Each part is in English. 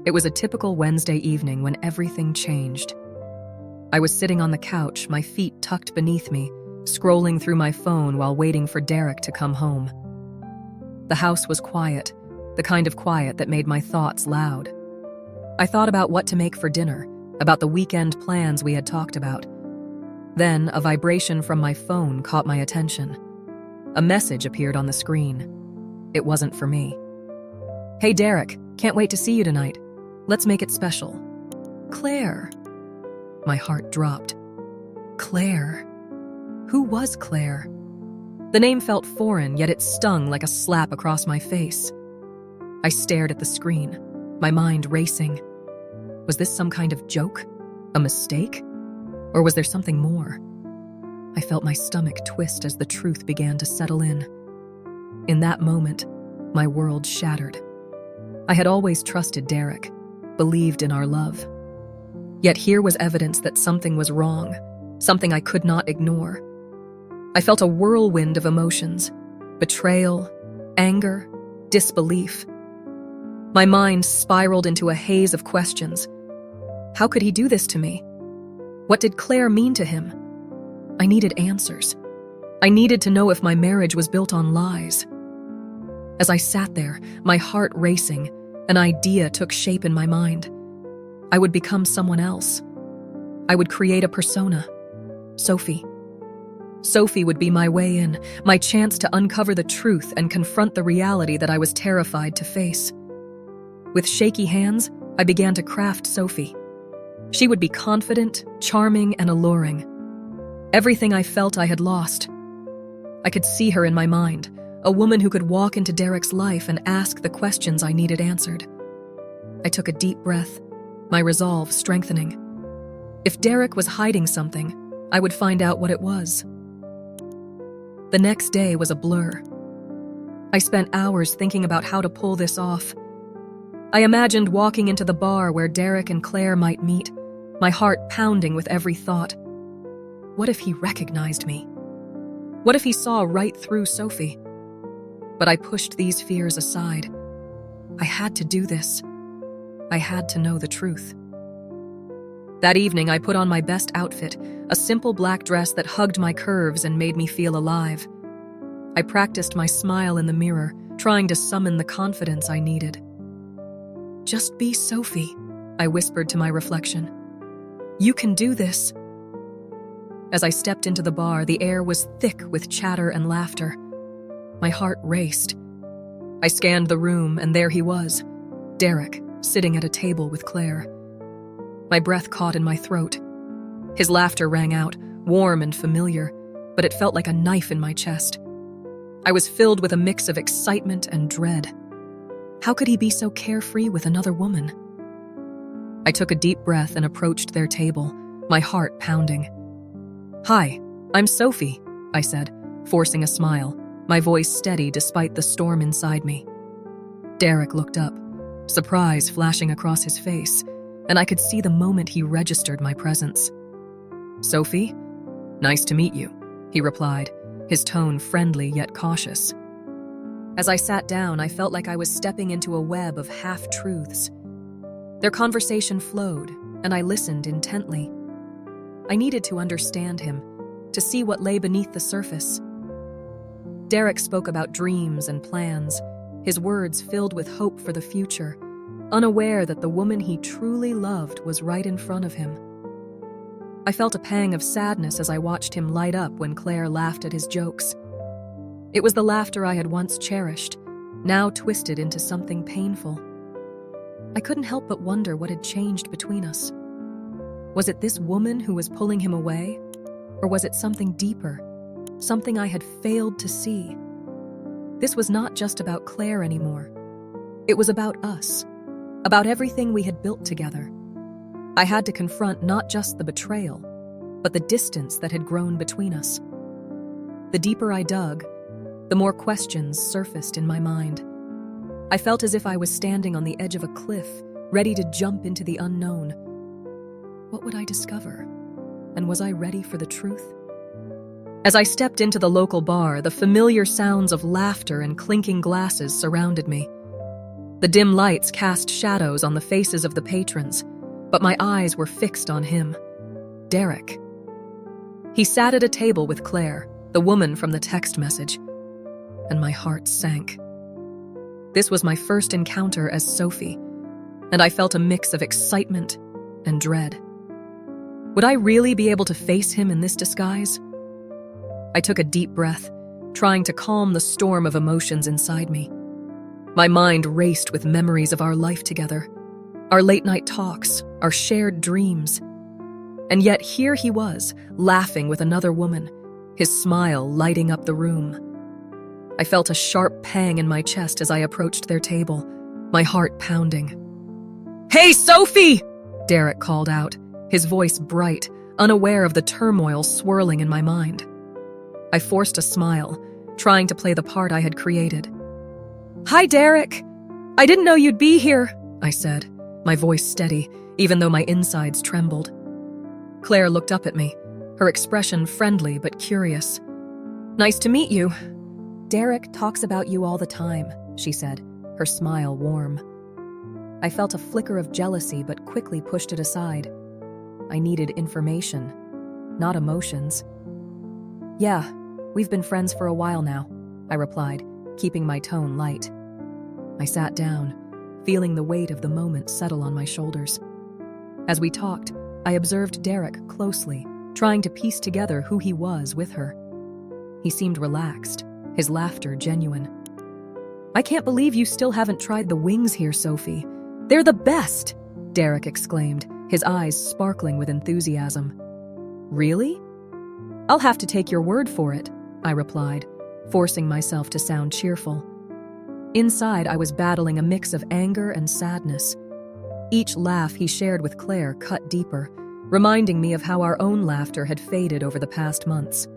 It was a typical Wednesday evening when everything changed. I was sitting on the couch, my feet tucked beneath me, scrolling through my phone while waiting for Derek to come home. The house was quiet, the kind of quiet that made my thoughts loud. I thought about what to make for dinner, about the weekend plans we had talked about. Then, a vibration from my phone caught my attention. A message appeared on the screen. It wasn't for me. "Hey Derek, can't wait to see you tonight. Let's make it special. Claire." My heart dropped. Claire? Who was Claire? The name felt foreign, yet it stung like a slap across my face. I stared at the screen, my mind racing. Was this some kind of joke? A mistake? Or was there something more? I felt my stomach twist as the truth began to settle in. In that moment, my world shattered. I had always trusted Derek, believed in our love. Yet here was evidence that something was wrong, something I could not ignore. I felt a whirlwind of emotions: betrayal, anger, disbelief. My mind spiraled into a haze of questions. How could he do this to me? What did Claire mean to him? I needed answers. I needed to know if my marriage was built on lies. As I sat there, my heart racing, an idea took shape in my mind. I would become someone else. I would create a persona. Sophie. Sophie would be my way in, my chance to uncover the truth and confront the reality that I was terrified to face. With shaky hands, I began to craft Sophie. She would be confident, charming, and alluring. Everything I felt I had lost. I could see her in my mind, a woman who could walk into Derek's life and ask the questions I needed answered. I took a deep breath, my resolve strengthening. If Derek was hiding something, I would find out what it was. The next day was a blur. I spent hours thinking about how to pull this off. I imagined walking into the bar where Derek and Claire might meet, my heart pounding with every thought. What if he recognized me? What if he saw right through Sophie? But I pushed these fears aside. I had to do this. I had to know the truth. That evening, I put on my best outfit, a simple black dress that hugged my curves and made me feel alive. I practiced my smile in the mirror, trying to summon the confidence I needed. "Just be Sophie," I whispered to my reflection. "You can do this." As I stepped into the bar, the air was thick with chatter and laughter. My heart raced. I scanned the room, and there he was, Derek, sitting at a table with Claire. My breath caught in my throat. His laughter rang out, warm and familiar, but it felt like a knife in my chest. I was filled with a mix of excitement and dread. How could he be so carefree with another woman? I took a deep breath and approached their table, my heart pounding. "Hi, I'm Sophie," I said, forcing a smile, my voice steady despite the storm inside me. Derek looked up, surprise flashing across his face, and I could see the moment he registered my presence. "Sophie? Nice to meet you," he replied, his tone friendly yet cautious. As I sat down, I felt like I was stepping into a web of half-truths. Their conversation flowed, and I listened intently. I needed to understand him, to see what lay beneath the surface. Derek spoke about dreams and plans, his words filled with hope for the future, unaware that the woman he truly loved was right in front of him. I felt a pang of sadness as I watched him light up when Claire laughed at his jokes. It was the laughter I had once cherished, now twisted into something painful. I couldn't help but wonder what had changed between us. Was it this woman who was pulling him away? Or was it something deeper, something I had failed to see? This was not just about Claire anymore. It was about us, about everything we had built together. I had to confront not just the betrayal, but the distance that had grown between us. The deeper I dug, the more questions surfaced in my mind. I felt as if I was standing on the edge of a cliff, ready to jump into the unknown. What would I discover? And was I ready for the truth? As I stepped into the local bar, the familiar sounds of laughter and clinking glasses surrounded me. The dim lights cast shadows on the faces of the patrons, but my eyes were fixed on him, Derek. He sat at a table with Claire, the woman from the text message, and my heart sank. This was my first encounter as Sophie, and I felt a mix of excitement and dread. Would I really be able to face him in this disguise? I took a deep breath, trying to calm the storm of emotions inside me. My mind raced with memories of our life together, our late-night talks, our shared dreams. And yet here he was, laughing with another woman, his smile lighting up the room. I felt a sharp pang in my chest as I approached their table, my heart pounding. "Hey, Sophie!" Derek called out, his voice bright, unaware of the turmoil swirling in my mind. I forced a smile, trying to play the part I had created. "Hi, Derek. I didn't know you'd be here," I said, my voice steady, even though my insides trembled. Claire looked up at me, her expression friendly but curious. "Nice to meet you." "Derek talks about you all the time," she said, her smile warm. I felt a flicker of jealousy but quickly pushed it aside. I needed information, not emotions. "Yeah, we've been friends for a while now," I replied, keeping my tone light. I sat down, feeling the weight of the moment settle on my shoulders. As we talked, I observed Derek closely, trying to piece together who he was with her. He seemed relaxed, his laughter genuine. "I can't believe you still haven't tried the wings here, Sophie. They're the best!" Derek exclaimed, his eyes sparkling with enthusiasm. "Really? I'll have to take your word for it," I replied, forcing myself to sound cheerful. Inside, I was battling a mix of anger and sadness. Each laugh he shared with Claire cut deeper, reminding me of how our own laughter had faded over the past months.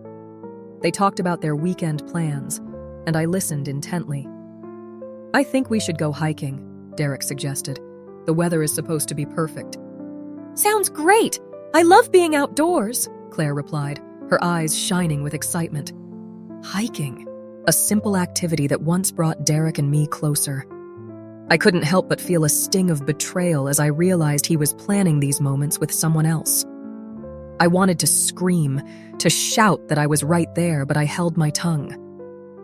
They talked about their weekend plans, and I listened intently. "I think we should go hiking," Derek suggested. "The weather is supposed to be perfect." "Sounds great! I love being outdoors," Claire replied, her eyes shining with excitement. Hiking, a simple activity that once brought Derek and me closer. I couldn't help but feel a sting of betrayal as I realized he was planning these moments with someone else. I wanted to scream, to shout that I was right there, but I held my tongue.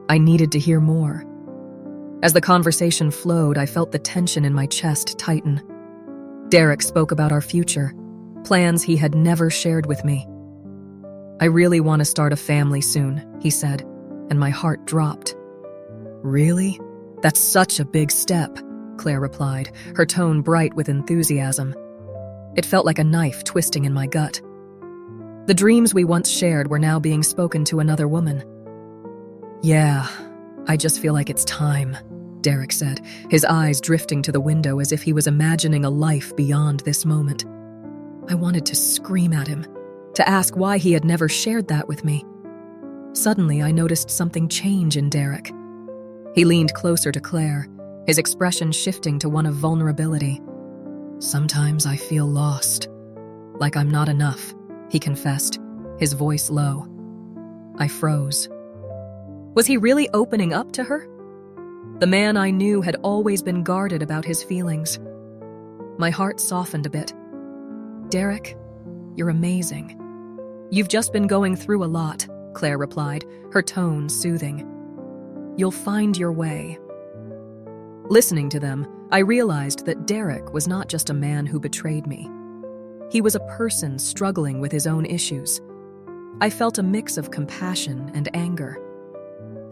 I needed to hear more. As the conversation flowed, I felt the tension in my chest tighten. Derek spoke about our future, plans he had never shared with me. "I really want to start a family soon," he said, and my heart dropped. "Really? That's such a big step," Claire replied, her tone bright with enthusiasm. It felt like a knife twisting in my gut. The dreams we once shared were now being spoken to another woman. "Yeah, I just feel like it's time," Derek said, his eyes drifting to the window as if he was imagining a life beyond this moment. I wanted to scream at him, to ask why he had never shared that with me. Suddenly, I noticed something change in Derek. He leaned closer to Claire, his expression shifting to one of vulnerability. "Sometimes I feel lost, like I'm not enough," he confessed, his voice low. I froze. Was he really opening up to her? The man I knew had always been guarded about his feelings. My heart softened a bit. "Derek, you're amazing." "You've just been going through a lot," Claire replied, her tone soothing. "You'll find your way." Listening to them, I realized that Derek was not just a man who betrayed me. He was a person struggling with his own issues. I felt a mix of compassion and anger.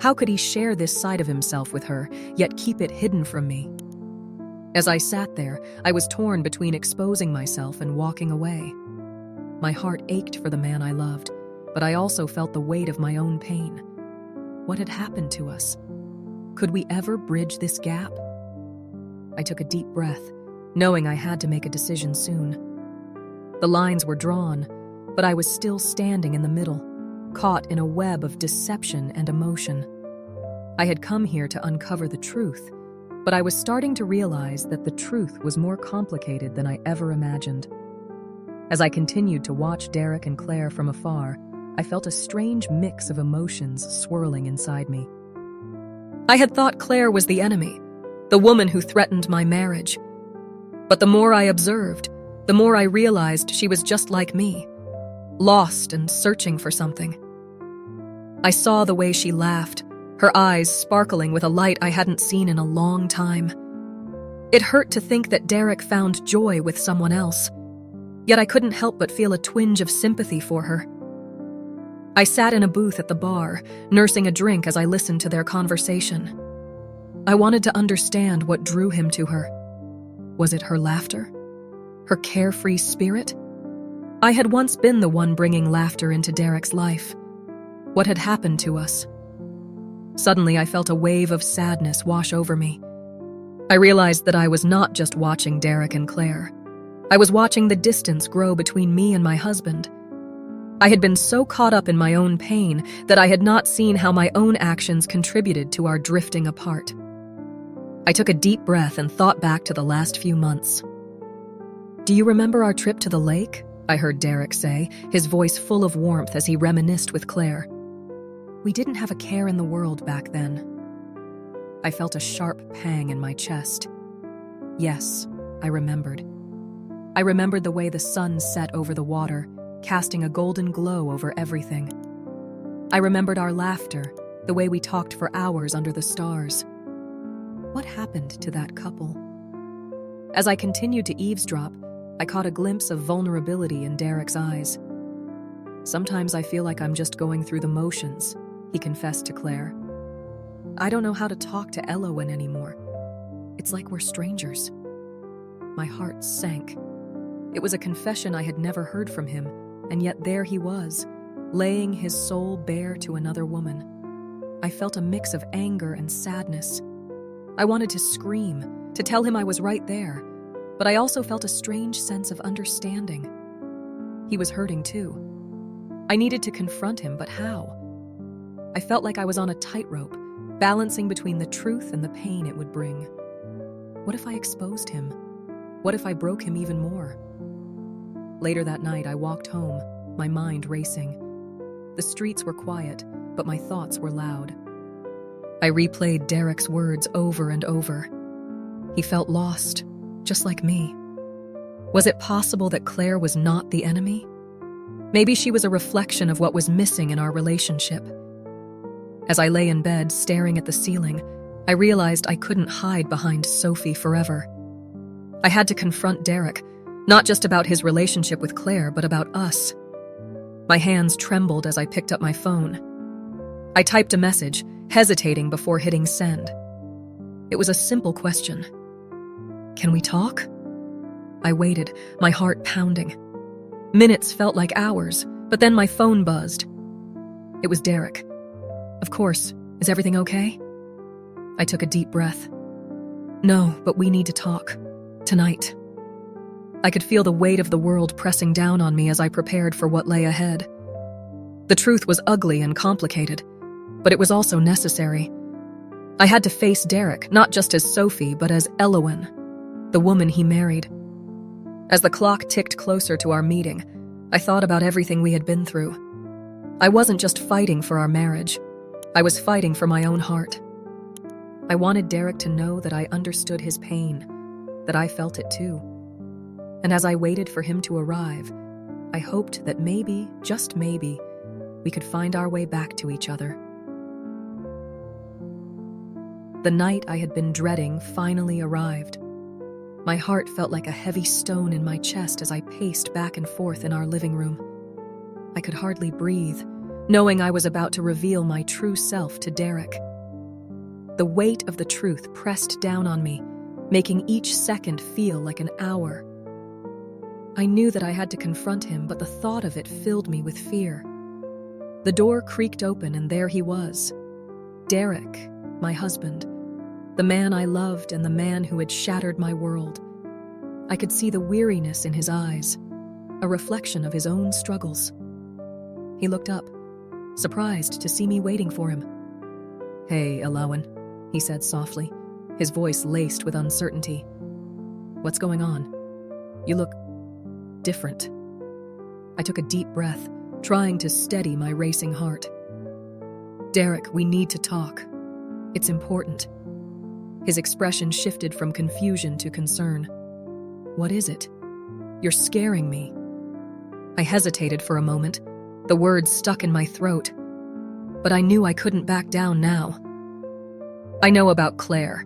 How could he share this side of himself with her, yet keep it hidden from me? As I sat there, I was torn between exposing myself and walking away. My heart ached for the man I loved, but I also felt the weight of my own pain. What had happened to us? Could we ever bridge this gap? I took a deep breath, knowing I had to make a decision soon. The lines were drawn, but I was still standing in the middle, caught in a web of deception and emotion. I had come here to uncover the truth, but I was starting to realize that the truth was more complicated than I ever imagined. As I continued to watch Derek and Claire from afar, I felt a strange mix of emotions swirling inside me. I had thought Claire was the enemy, the woman who threatened my marriage. But the more I observed, the more I realized she was just like me, lost and searching for something. I saw the way she laughed, her eyes sparkling with a light I hadn't seen in a long time. It hurt to think that Derek found joy with someone else, yet I couldn't help but feel a twinge of sympathy for her. I sat in a booth at the bar, nursing a drink as I listened to their conversation. I wanted to understand what drew him to her. Was it her laughter? Her carefree spirit? I had once been the one bringing laughter into Derek's life. What had happened to us? Suddenly, I felt a wave of sadness wash over me. I realized that I was not just watching Derek and Claire. I was watching the distance grow between me and my husband. I had been so caught up in my own pain that I had not seen how my own actions contributed to our drifting apart. I took a deep breath and thought back to the last few months. "Do you remember our trip to the lake?" I heard Derek say, his voice full of warmth as he reminisced with Claire. "We didn't have a care in the world back then." I felt a sharp pang in my chest. Yes, I remembered. I remembered the way the sun set over the water, casting a golden glow over everything. I remembered our laughter, the way we talked for hours under the stars. What happened to that couple? As I continued to eavesdrop, I caught a glimpse of vulnerability in Derek's eyes. "Sometimes I feel like I'm just going through the motions," he confessed to Claire. "I don't know how to talk to Elowen anymore. It's like we're strangers." My heart sank. It was a confession I had never heard from him, and yet there he was, laying his soul bare to another woman. I felt a mix of anger and sadness. I wanted to scream, to tell him I was right there, but I also felt a strange sense of understanding. He was hurting too. I needed to confront him, but how? I felt like I was on a tightrope, balancing between the truth and the pain it would bring. What if I exposed him? What if I broke him even more? Later that night, I walked home, my mind racing. The streets were quiet, but my thoughts were loud. I replayed Derek's words over and over. He felt lost, just like me. Was it possible that Claire was not the enemy? Maybe she was a reflection of what was missing in our relationship. As I lay in bed, staring at the ceiling, I realized I couldn't hide behind Sophie forever. I had to confront Derek, not just about his relationship with Claire, but about us. My hands trembled as I picked up my phone. I typed a message, hesitating before hitting send. It was a simple question. "Can we talk?" I waited, my heart pounding. Minutes felt like hours, but then my phone buzzed. It was Derek. "Of course. Is everything okay?" I took a deep breath. "No, but we need to talk. Tonight." I could feel the weight of the world pressing down on me as I prepared for what lay ahead. The truth was ugly and complicated, but it was also necessary. I had to face Derek, not just as Sophie, but as Elowen, the woman he married. As the clock ticked closer to our meeting, I thought about everything we had been through. I wasn't just fighting for our marriage. I was fighting for my own heart. I wanted Derek to know that I understood his pain, that I felt it too. And as I waited for him to arrive, I hoped that maybe, just maybe, we could find our way back to each other. The night I had been dreading finally arrived. My heart felt like a heavy stone in my chest as I paced back and forth in our living room. I could hardly breathe, knowing I was about to reveal my true self to Derek. The weight of the truth pressed down on me, making each second feel like an hour. I knew that I had to confront him, but the thought of it filled me with fear. The door creaked open, and there he was. Derek, my husband, the man I loved and the man who had shattered my world. I could see the weariness in his eyes, a reflection of his own struggles. He looked up, surprised to see me waiting for him. "Hey, Elowen," he said softly, his voice laced with uncertainty. "What's going on? You look different." I took a deep breath, trying to steady my racing heart. "Derek, we need to talk. It's important." His expression shifted from confusion to concern. "What is it? You're scaring me." I hesitated for a moment, the words stuck in my throat, but I knew I couldn't back down now. "I know about Claire."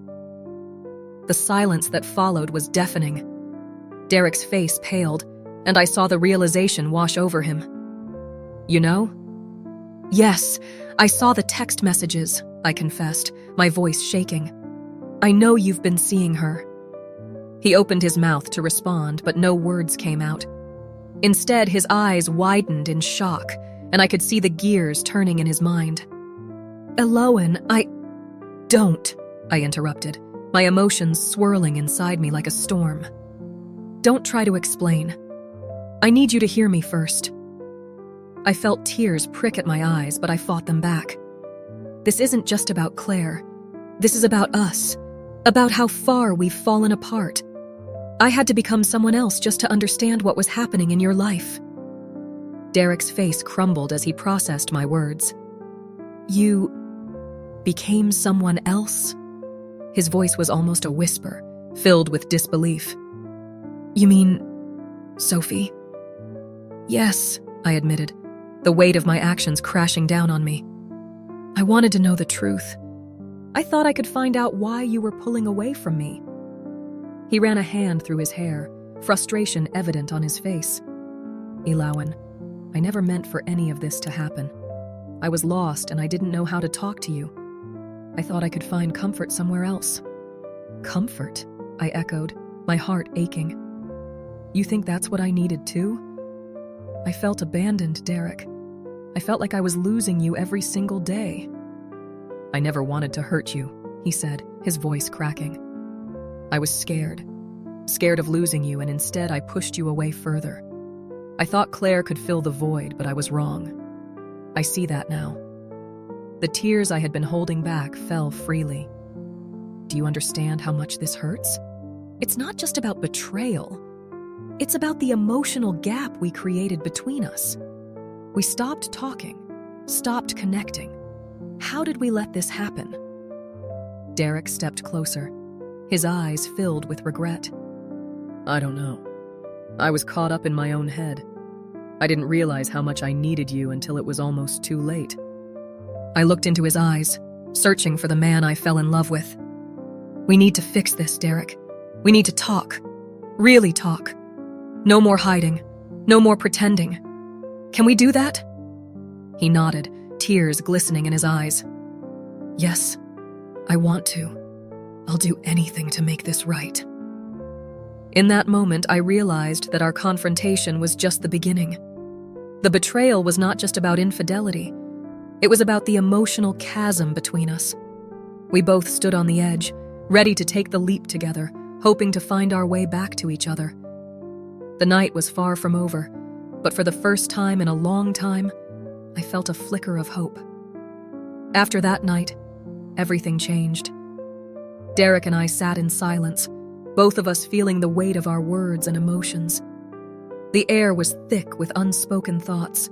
The silence that followed was deafening. Derek's face paled, and I saw the realization wash over him. "You know?" "Yes, I saw the text messages," I confessed, my voice shaking. "I know you've been seeing her." He opened his mouth to respond, but no words came out. Instead, his eyes widened in shock, and I could see the gears turning in his mind. "Eloan, Don't," I interrupted, my emotions swirling inside me like a storm. "Don't try to explain. I need you to hear me first." I felt tears prick at my eyes, but I fought them back. This isn't just about Claire. This is about us, about how far we've fallen apart. I had to become someone else just to understand what was happening in your life. Derek's face crumbled as he processed my words. "You became someone else?" His voice was almost a whisper, filled with disbelief. "You mean Sophie?" "Yes," I admitted, the weight of my actions crashing down on me. "I wanted to know the truth. I thought I could find out why you were pulling away from me." He ran a hand through his hair, frustration evident on his face. "Eloan, I never meant for any of this to happen. I was lost and I didn't know how to talk to you. I thought I could find comfort somewhere else." "Comfort?" I echoed, my heart aching. "You think that's what I needed too?" I felt abandoned, Derek. I felt like I was losing you every single day. "I never wanted to hurt you," he said, his voice cracking. "I was scared of losing you, and instead I pushed you away further. I thought Claire could fill the void, but I was wrong. I see that now." The tears I had been holding back fell freely. "Do you understand how much this hurts? It's not just about betrayal. It's about the emotional gap we created between us. We stopped talking, stopped connecting. How did we let this happen?" Derek stepped closer, his eyes filled with regret. "I don't know. I was caught up in my own head. I didn't realize how much I needed you until it was almost too late." I looked into his eyes, searching for the man I fell in love with. "We need to fix this, Derek. We need to talk. Really talk. No more hiding. No more pretending. Can we do that?" He nodded, tears glistening in his eyes. "Yes, I want to. I'll do anything to make this right." In that moment, I realized that our confrontation was just the beginning. The betrayal was not just about infidelity. It was about the emotional chasm between us. We both stood on the edge, ready to take the leap together, hoping to find our way back to each other. The night was far from over, but for the first time in a long time, I felt a flicker of hope. After that night, everything changed. Derek and I sat in silence, both of us feeling the weight of our words and emotions. The air was thick with unspoken thoughts.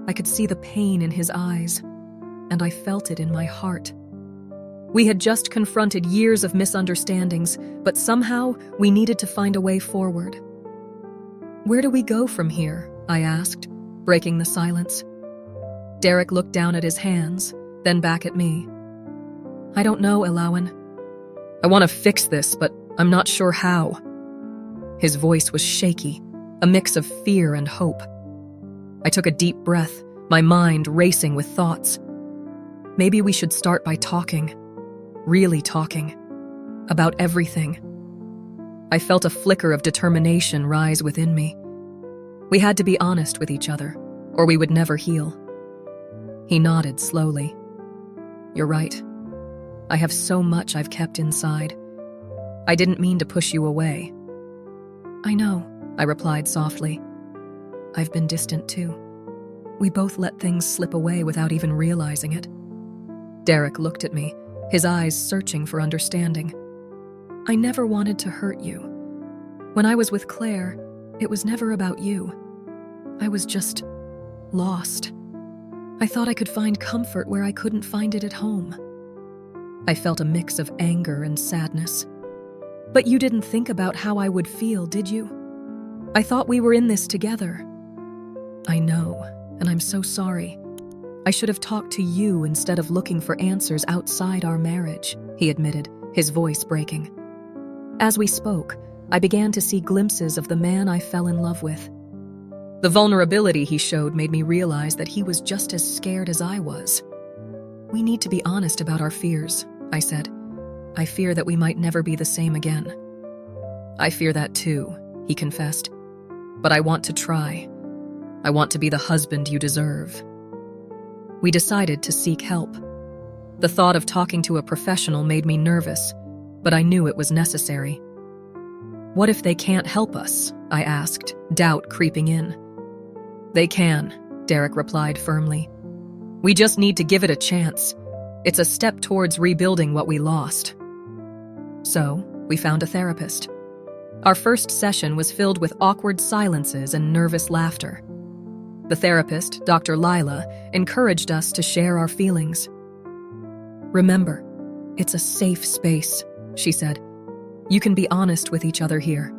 I could see the pain in his eyes, and I felt it in my heart. We had just confronted years of misunderstandings, but somehow we needed to find a way forward. "Where do we go from here?" I asked, breaking the silence. Derek looked down at his hands, then back at me. "I don't know, Eloan. I want to fix this, but I'm not sure how." His voice was shaky, a mix of fear and hope. I took a deep breath, my mind racing with thoughts. Maybe we should start by talking, really talking, about everything. I felt a flicker of determination rise within me. We had to be honest with each other, or we would never heal. He nodded slowly. "You're right. I have so much I've kept inside. I didn't mean to push you away." "I know," I replied softly. "I've been distant too. We both let things slip away without even realizing it." Derek looked at me, his eyes searching for understanding. "I never wanted to hurt you. When I was with Claire, it was never about you. I was just lost. I thought I could find comfort where I couldn't find it at home." I felt a mix of anger and sadness. But you didn't think about how I would feel, did you? I thought we were in this together. I know, and I'm so sorry. I should have talked to you instead of looking for answers outside our marriage, he admitted, his voice breaking. As we spoke, I began to see glimpses of the man I fell in love with. The vulnerability he showed made me realize that he was just as scared as I was. We need to be honest about our fears, I said. I fear that we might never be the same again. I fear that too, he confessed. But I want to try. I want to be the husband you deserve. We decided to seek help. The thought of talking to a professional made me nervous, but I knew it was necessary. What if they can't help us? I asked, doubt creeping in. They can, Derek replied firmly. We just need to give it a chance. It's a step towards rebuilding what we lost. So, we found a therapist. Our first session was filled with awkward silences and nervous laughter. The therapist, Dr. Lila, encouraged us to share our feelings. Remember, it's a safe space, she said. You can be honest with each other here.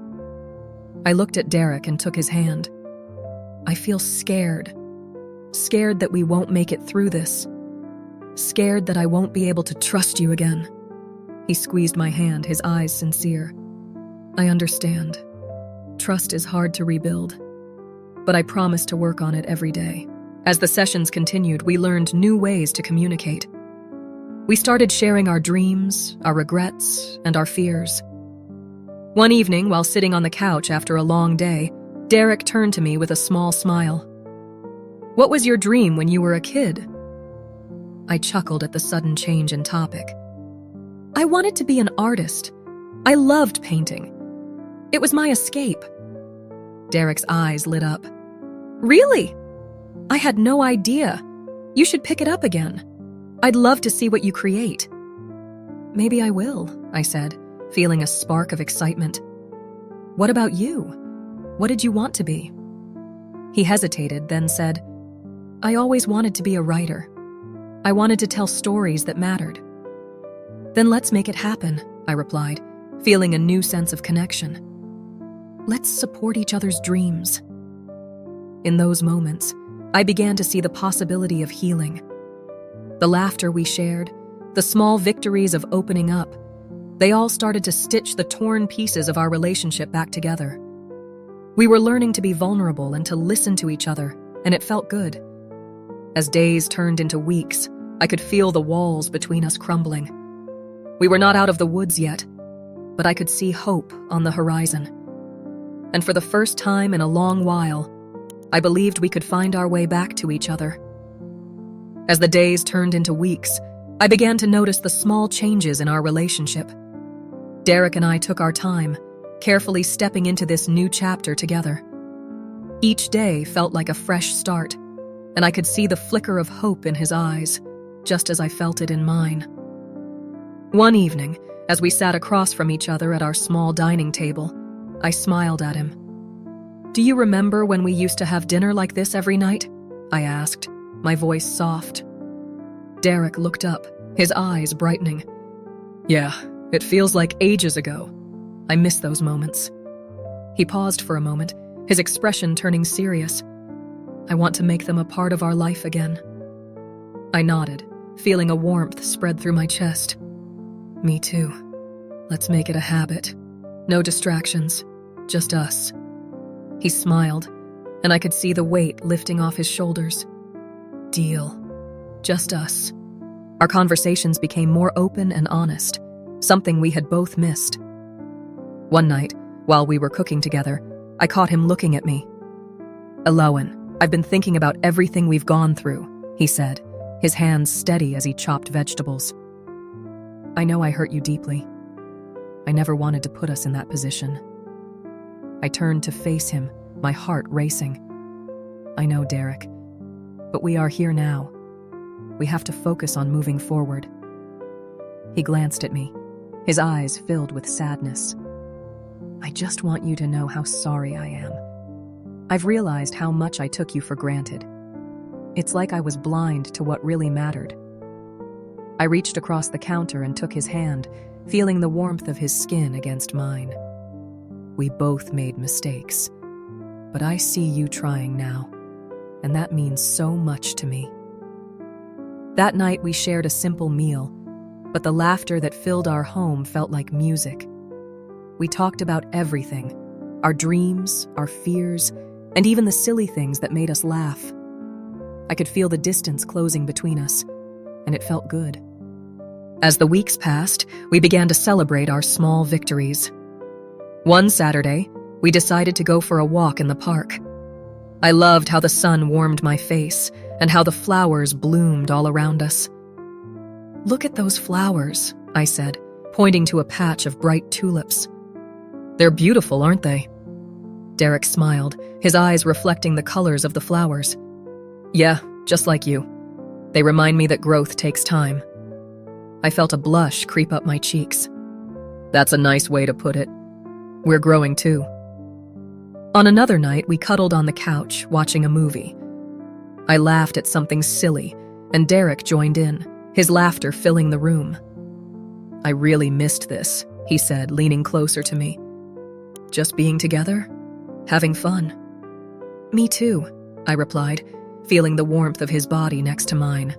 I looked at Derek and took his hand. I feel scared. Scared that we won't make it through this. Scared that I won't be able to trust you again. He squeezed my hand, his eyes sincere. I understand. Trust is hard to rebuild. But I promise to work on it every day. As the sessions continued, we learned new ways to communicate. We started sharing our dreams, our regrets, and our fears. One evening, while sitting on the couch after a long day, Derek turned to me with a small smile. What was your dream when you were a kid? I chuckled at the sudden change in topic. I wanted to be an artist. I loved painting. It was my escape. Derek's eyes lit up. Really? I had no idea. You should pick it up again. I'd love to see what you create. Maybe I will, I said, feeling a spark of excitement. What about you? What did you want to be? He hesitated, then said, I always wanted to be a writer. I wanted to tell stories that mattered. Then let's make it happen, I replied, feeling a new sense of connection. Let's support each other's dreams. In those moments, I began to see the possibility of healing. The laughter we shared, the small victories of opening up, they all started to stitch the torn pieces of our relationship back together. We were learning to be vulnerable and to listen to each other, and it felt good. As days turned into weeks, I could feel the walls between us crumbling. We were not out of the woods yet, but I could see hope on the horizon. And for the first time in a long while, I believed we could find our way back to each other. As the days turned into weeks, I began to notice the small changes in our relationship. Derek and I took our time, carefully stepping into this new chapter together. Each day felt like a fresh start, and I could see the flicker of hope in his eyes, just as I felt it in mine. One evening, as we sat across from each other at our small dining table, I smiled at him. Do you remember when we used to have dinner like this every night? I asked, my voice soft. Derek looked up, his eyes brightening. Yeah, it feels like ages ago. I miss those moments. He paused for a moment, his expression turning serious. I want to make them a part of our life again. I nodded, feeling a warmth spread through my chest. Me too. Let's make it a habit. No distractions, just us. He smiled, and I could see the weight lifting off his shoulders. Deal. Just us. Our conversations became more open and honest, something we had both missed. One night, while we were cooking together, I caught him looking at me. Elowen, I've been thinking about everything we've gone through, he said, his hands steady as he chopped vegetables. I know I hurt you deeply. I never wanted to put us in that position. I turned to face him, my heart racing. I know, Derek, but we are here now. We have to focus on moving forward. He glanced at me, his eyes filled with sadness. I just want you to know how sorry I am. I've realized how much I took you for granted. It's like I was blind to what really mattered. I reached across the counter and took his hand, feeling the warmth of his skin against mine. We both made mistakes, but I see you trying now, and that means so much to me. That night we shared a simple meal, but the laughter that filled our home felt like music. We talked about everything, our dreams, our fears, and even the silly things that made us laugh. I could feel the distance closing between us, and it felt good. As the weeks passed, we began to celebrate our small victories. One Saturday, we decided to go for a walk in the park. I loved how the sun warmed my face and how the flowers bloomed all around us. "Look at those flowers," I said, pointing to a patch of bright tulips. "They're beautiful, aren't they?" Derek smiled, his eyes reflecting the colors of the flowers. "Yeah, just like you. They remind me that growth takes time." I felt a blush creep up my cheeks. "That's a nice way to put it. We're growing too." On another night, we cuddled on the couch, watching a movie. I laughed at something silly, and Derek joined in, his laughter filling the room. "I really missed this," he said, leaning closer to me. "Just being together? Having fun." "Me too," I replied, feeling the warmth of his body next to mine.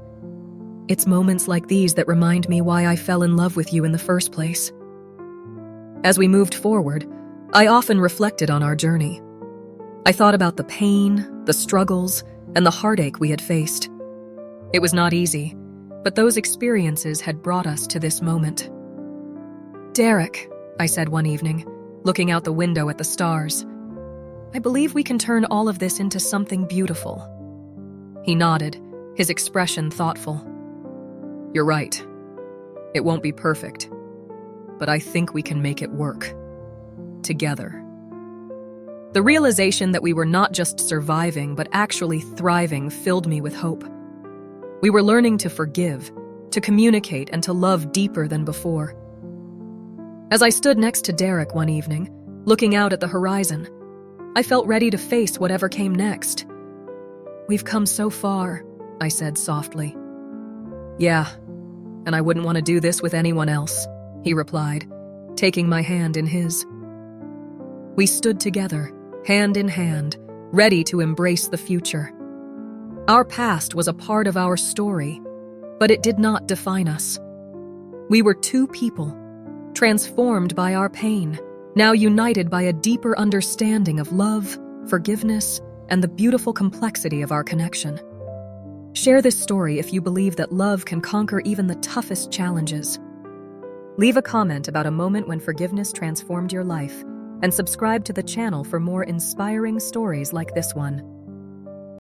"It's moments like these that remind me why I fell in love with you in the first place." As we moved forward, I often reflected on our journey. I thought about the pain, the struggles, and the heartache we had faced. It was not easy, but those experiences had brought us to this moment. "Derek," I said one evening, looking out the window at the stars, "I believe we can turn all of this into something beautiful." He nodded, his expression thoughtful. "You're right. It won't be perfect, but I think we can make it work. Together." The realization that we were not just surviving, but actually thriving filled me with hope. We were learning to forgive, to communicate, and to love deeper than before. As I stood next to Derek one evening, looking out at the horizon, I felt ready to face whatever came next. "We've come so far," I said softly. "Yeah, and I wouldn't want to do this with anyone else," he replied, taking my hand in his. We stood together, hand in hand, ready to embrace the future. Our past was a part of our story, but it did not define us. We were two people, transformed by our pain, now united by a deeper understanding of love, forgiveness, and the beautiful complexity of our connection. Share this story if you believe that love can conquer even the toughest challenges. Leave a comment about a moment when forgiveness transformed your life, and subscribe to the channel for more inspiring stories like this one.